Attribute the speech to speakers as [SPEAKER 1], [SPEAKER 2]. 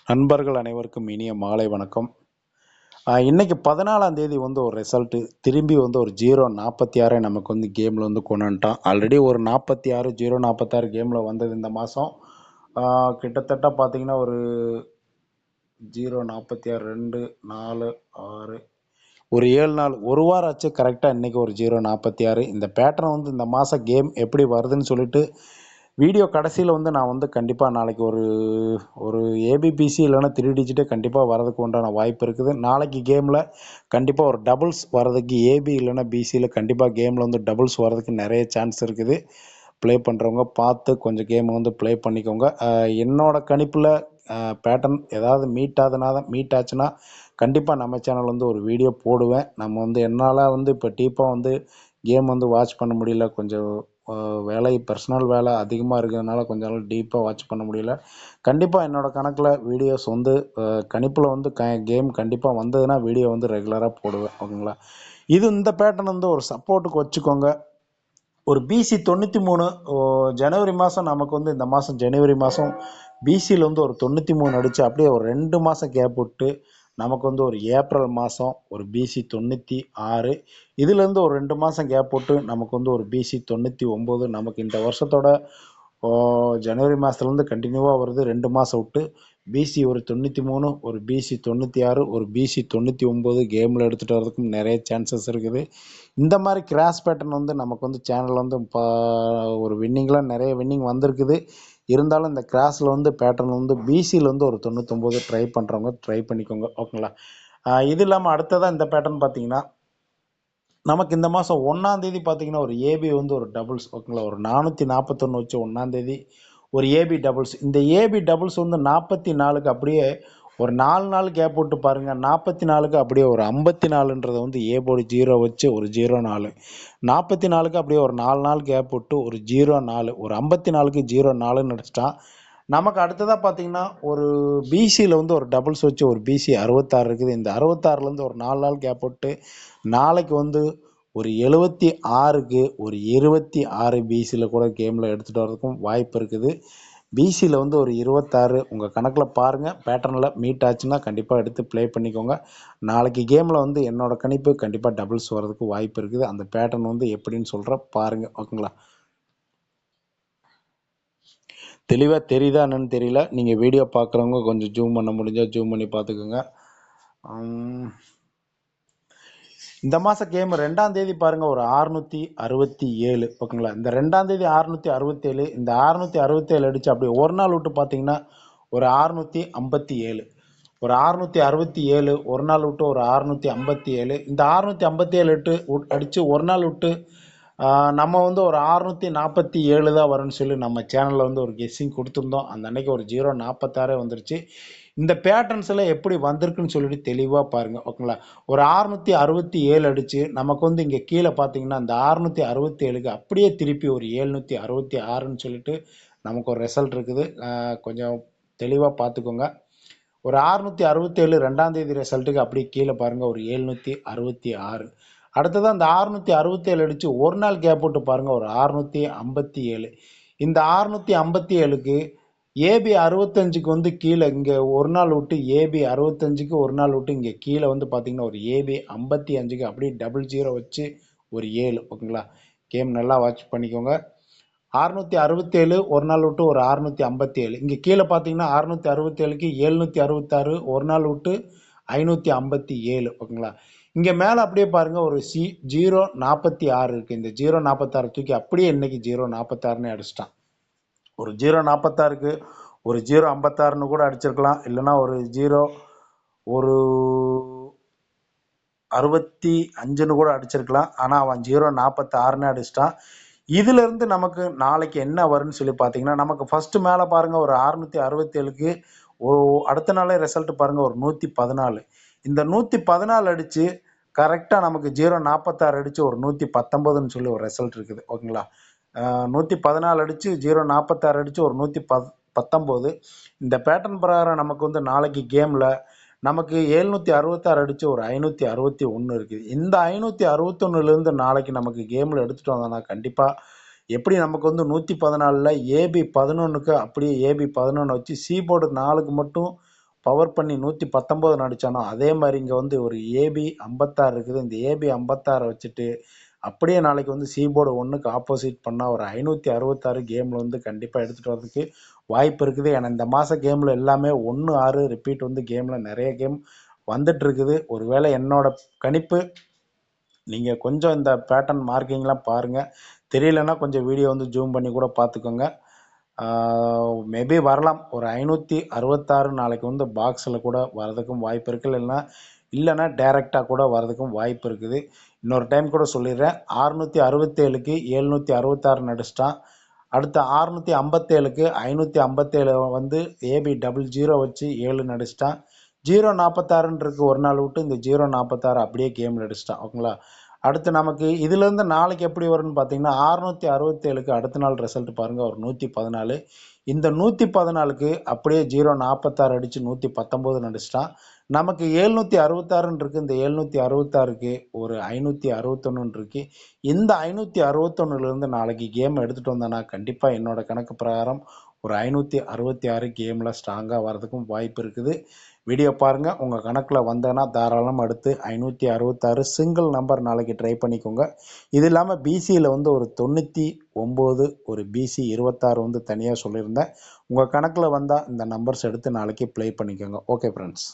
[SPEAKER 1] நண்பர்கள் அனைவருக்கும் இனிய மாலை வணக்கம். இன்னைக்கு 14ஆம் தேதி வந்து ஒரு ரிசல்ட்டு திரும்பி வந்து ஒரு 0-46 நமக்கு வந்து கேமில் வந்து கொண்டு வந்துட்டான். ஆல்ரெடி ஒரு 46 0-46 கேமில் வந்தது இந்த மாதம். கிட்டத்தட்ட பார்த்தீங்கன்னா ஒரு 0-46 2 4 6 ஒரு 7 நாள் ஒரு வாரம் ஆச்சு. கரெக்டாக இன்றைக்கி ஒரு 0-46 இந்த பேட்டர்ன் வந்து இந்த மாதம் கேம் எப்படி வருதுன்னு சொல்லிட்டு வீடியோ கடைசியில் வந்து நான் வந்து கண்டிப்பாக நாளைக்கு ஒரு ஒரு ஏபிபிசி இல்லைன்னா 3 டிஜிட்டே கண்டிப்பாக வரதுக்கு உண்டான வாய்ப்பு இருக்குது. நாளைக்கு கேமில் கண்டிப்பாக ஒரு டபுள்ஸ் வரதுக்கு ஏபி இல்லைன்னா பிசியில் கண்டிப்பாக கேமில் வந்து டபுள்ஸ் வரதுக்கு நிறைய சான்ஸ் இருக்குது. ப்ளே பண்ணுறவங்க பார்த்து கொஞ்சம் கேமை வந்து ப்ளே பண்ணிக்கோங்க. என்னோட கணிப்பில் பேட்டர்ன் ஏதாவது மீட் ஆச்சுன்னா கண்டிப்பாக நம்ம சேனல் வந்து ஒரு வீடியோ போடுவேன். நம்ம வந்து என்னால் வந்து இப்போ டீப்பாக வந்து கேம் வந்து வாட்ச் பண்ண முடியல. கொஞ்சம் வேலை பர்சனல் வேலை அதிகமாக இருக்கிறதுனால கொஞ்சம் நாள் டீப்பாக வாட்ச் பண்ண முடியல. கண்டிப்பாக என்னோடய கணக்கில் வீடியோஸ் வந்து கணிப்பில் வந்து கேம் கண்டிப்பாக வந்ததுன்னா வீடியோ வந்து ரெகுலராக போடுவேன். ஓகேங்களா? இந்த பேட்டர்ன் வந்து ஒரு சப்போர்ட்டுக்கு வச்சுக்கோங்க. ஒரு பிசி 93 ஜனவரி மாதம் நமக்கு வந்து இந்த மாதம் ஜனவரி மாதம் பிசியில் வந்து ஒரு 93 அடித்து அப்படியே ஒரு 2 மாதம் கேப் விட்டு நமக்கு வந்து ஒரு ஏப்ரல் மாதம் ஒரு பிசி 96, இதுலேருந்து ஒரு 2 மாதம் கேப் விட்டு நமக்கு வந்து ஒரு பிசி 99. நமக்கு இந்த வருஷத்தோட ஜனவரி மாதத்துலேருந்து கண்டினியூவாக வருது. 2 மாதம் விட்டு பிசி ஒரு 93, ஒரு பிசி 96, ஒரு பிசி 99 கேமில் எடுத்துகிட்டு வரதுக்கும் நிறைய சான்சஸ் இருக்குது. இந்த மாதிரி கிராஸ் பேட்டர்ன் வந்து நமக்கு வந்து சேனல் வந்து ஒரு வின்னிங்லாம் நிறைய வின்னிங் வந்திருக்குது. இருந்தாலும் இந்த கிராஸில் வந்து பேட்டர்ன் வந்து பிசியில் வந்து ஒரு 99 ட்ரை பண்ணுறவங்க ட்ரை பண்ணிக்கோங்க. ஓகேங்களா? இது இல்லாமல் அடுத்ததாக இந்த பேட்டர்ன் பார்த்தீங்கன்னா நமக்கு இந்த மாதம் 1ஆம் தேதி பார்த்தீங்கன்னா ஒரு ஏபி வந்து ஒரு டபுள்ஸ். ஓகேங்களா? ஒரு 441 வச்சு 1ஆம் தேதி ஒரு ஏபி டபுள்ஸ். இந்த ஏபி டபுள்ஸ் வந்து 44க்கு அப்படியே ஒரு 4 நாள் கேப் விட்டு பாருங்கள். 44க்கு அப்படியே ஒரு 54ன்றதை வந்து ஏ போர்டு 0 வச்சு ஒரு 04, 44க்கு அப்படியே ஒரு 4 நாள் கேப் விட்டு ஒரு 04, ஒரு 54க்கு 04ன்னு அடிச்சிட்டான். நமக்கு அடுத்ததாக பார்த்தீங்கன்னா ஒரு பிசியில் வந்து ஒரு டபுள்ஸ் வச்சு ஒரு பிசி 66 இருக்குது. இந்த 66லேருந்து ஒரு 4 நாள் கேப் விட்டு நாளைக்கு வந்து ஒரு 76க்கு ஒரு 26 பிசியில் கூட கேமில் எடுத்துகிட்டு வரதுக்கும் வாய்ப்பு இருக்குது. பிசியில் வந்து ஒரு 26 உங்கள் கணக்கில் பாருங்கள். பேட்டர்னில் மீட் ஆச்சுன்னா கண்டிப்பாக எடுத்து ப்ளே பண்ணிக்கோங்க. நாளைக்கு கேமில் வந்து என்னோடய கணிப்பு கண்டிப்பாக டபுள்ஸ் வரதுக்கு வாய்ப்பு இருக்குது. அந்த பேட்டர்ன் வந்து எப்படின்னு சொல்கிற பாருங்கள். ஓகேங்களா? தெளிவாக தெரியுதா என்னன்னு தெரியல. நீங்கள் வீடியோ பார்க்குறவங்க கொஞ்சம் ஜூம் பண்ண முடிஞ்சால் ஜூம் பண்ணி பார்த்துக்கோங்க. இந்த மாதம் கேம் 2ஆம் தேதி பாருங்கள் ஒரு 667. ஓகேங்களா? இந்த 2ஆம் தேதி 667, இந்த 667 அடித்து அப்படியே ஒரு நாள் விட்டு பார்த்தீங்கன்னா ஒரு 657, ஒரு 667 ஒரு நாள் விட்டு ஒரு 657. இந்த 657 அடித்து ஒரு நாள் விட்டு நம்ம வந்து ஒரு 647 தான் வரும்னு சொல்லி நம்ம சேனலில் வந்து ஒரு கெஸ்ஸிங் கொடுத்துருந்தோம். அந்த அன்னைக்கு ஒரு 0-46 வந்துருச்சு. இந்த பேட்டர்ன்ஸில் எப்படி வந்திருக்குன்னு சொல்லிட்டு தெளிவாக பாருங்கள். ஓகேங்களா? ஒரு 667 அடித்து நமக்கு வந்து இங்கே கீழே பார்த்தீங்கன்னா இந்த 667க்கு அப்படியே திருப்பி ஒரு 766ன்னு சொல்லிட்டு நமக்கு ஒரு ரிசல்ட் இருக்குது. கொஞ்சம் தெளிவாக பார்த்துக்கோங்க. ஒரு 667 2ஆம் தேதி ரிசல்ட்டுக்கு அப்படியே கீழே பாருங்கள் ஒரு 766. அடுத்ததான் அந்த 667 அடித்து ஒரு நாள் கேப் விட்டு பாருங்கள் ஒரு 657. இந்த 657க்கு ஏபி 65க்கு வந்து கீழே இங்கே ஒரு நாள் விட்டு ஏபி 65க்கு ஒரு நாள் விட்டு இங்கே கீழே வந்து பார்த்தீங்கன்னா ஒரு ஏபி 55க்கு அப்படியே 00 வச்சு ஒரு 7. ஓகேங்களா? கேம் நல்லா வாட்ச் பண்ணிக்கோங்க. 667 ஒரு நாள் விட்டு ஒரு 657. இங்கே கீழே பார்த்தீங்கன்னா 667க்கு 766 ஒரு நாள் விட்டு 557. ஓகேங்களா? இங்கே மேலே அப்படியே பாருங்கள் ஒரு 0-46 இருக்குது. இந்த 0-46 தூக்கி அப்படியே இன்னைக்கு 0-46ன்னு அடிச்சிட்டான். ஒரு 0-46க்கு ஒரு 0-56ன்னு கூட அடிச்சிருக்கலாம். இல்லைன்னா ஒரு 0-65ன்னு கூட அடிச்சிருக்கலாம். ஆனால் அவன் 0-46ன்னு அடிச்சிட்டான். இதிலிருந்து நமக்கு நாளைக்கு என்ன வரும்னு சொல்லி பார்த்தீங்கன்னா நமக்கு ஃபஸ்ட்டு மேலே பாருங்கள் ஒரு 667க்கு அடுத்த நாளே ரிசல்ட் பாருங்கள் ஒரு 114. இந்த 114 அடித்து கரெக்டாக நமக்கு 0-46 அடித்து ஒரு 119ன்னு சொல்லி ஒரு ரிசல்ட் இருக்குது. ஓகேங்களா? 114 அடித்து 0-46 அடித்து ஒரு 119. இந்த பேட்டர்ன் பிரகாரம் நமக்கு வந்து நாளைக்கு கேமில் நமக்கு 766 அடித்து ஒரு 561 இருக்குது. இந்த 561லேருந்து நாளைக்கு நமக்கு கேமில் எடுத்துகிட்டு வந்தோம்னா கண்டிப்பாக எப்படி நமக்கு வந்து 114ல் ஏபி 11க்கு அப்படியே ஏபி 11 வச்சு சி போர்டு 4க்கு மட்டும் பவர் பண்ணி 119 அடிச்சானோ அதே மாதிரி இங்கே வந்து ஒரு ஏபி 56 இருக்குது. இந்த ஏபி 56 வச்சுட்டு அப்படியே நாளைக்கு வந்து சீபோர்டு ஒன்றுக்கு ஆப்போசிட் பண்ணால் ஒரு 566 கேமில் வந்து கண்டிப்பாக எடுத்துகிட்டு வரதுக்கு வாய்ப்பு இருக்குது. ஏன்னா இந்த மாத கேமில் எல்லாமே 1-6 ரிப்பீட் வந்து கேமில் நிறைய கேம் வந்துட்டு இருக்குது. ஒருவேளை என்னோட கணிப்பு, நீங்கள் கொஞ்சம் இந்த பேட்டர்ன் மார்க்கிங்லாம் பாருங்கள், தெரியலன்னா கொஞ்சம் வீடியோ வந்து ஜூம் பண்ணி கூட பார்த்துக்கோங்க. மேபி வரலாம். ஒரு 566 நாளைக்கு வந்து பாக்ஸில் கூட வரதுக்கும் வாய்ப்பு இருக்குது. இல்லைன்னா டைரெக்டாக கூட வரதுக்கும் வாய்ப்பு இருக்குது. இன்னொரு டைம் கூட சொல்லிடுறேன், 667க்கு 766 நடிச்சிட்டான். அடுத்த 657க்கு 557 வந்து ஏபி 00 வச்சு 7 நடிச்சிட்டான். 046 இருக்கு ஒரு நாள் விட்டு, இந்த 046 அப்படியே கேம் நடிச்சிட்டான். ஓகேங்களா. அடுத்து நமக்கு இதுலேருந்து நாளைக்கு எப்படி வரும்னு பார்த்தீங்கன்னா, 667க்கு அடுத்த நாள் ரிசல்ட் பாருங்கள், ஒரு 114. இந்த 114க்கு அப்படியே 046 அடித்து 119 நடிச்சிட்டான். நமக்கு 766 இருக்கு. இந்த 766க்கு ஒரு 561 இருக்கு. இந்த 561லேருந்து நாளைக்கு கேம் எடுத்துகிட்டு வந்தேன்னா கண்டிப்பாக என்னோட கணக்கு பிரகாரம் ஒரு 566 கேமில் ஸ்ட்ராங்காக வரதுக்கும் வாய்ப்பு இருக்குது. வீடியோ பாருங்கள், உங்கள் கணக்கில் வந்தேன்னா தாராளமாக அடுத்து 566 சிங்கிள் நம்பர் நாளைக்கு ட்ரை பண்ணிக்கோங்க. இது இல்லாமல் பிசியில் வந்து ஒரு 99, ஒரு பிசி 26 வந்து தனியாக சொல்லியிருந்தேன். உங்கள் கணக்கில் வந்தால் இந்த நம்பர்ஸ் எடுத்து நாளைக்கு ப்ளே பண்ணிக்கோங்க. Okay friends.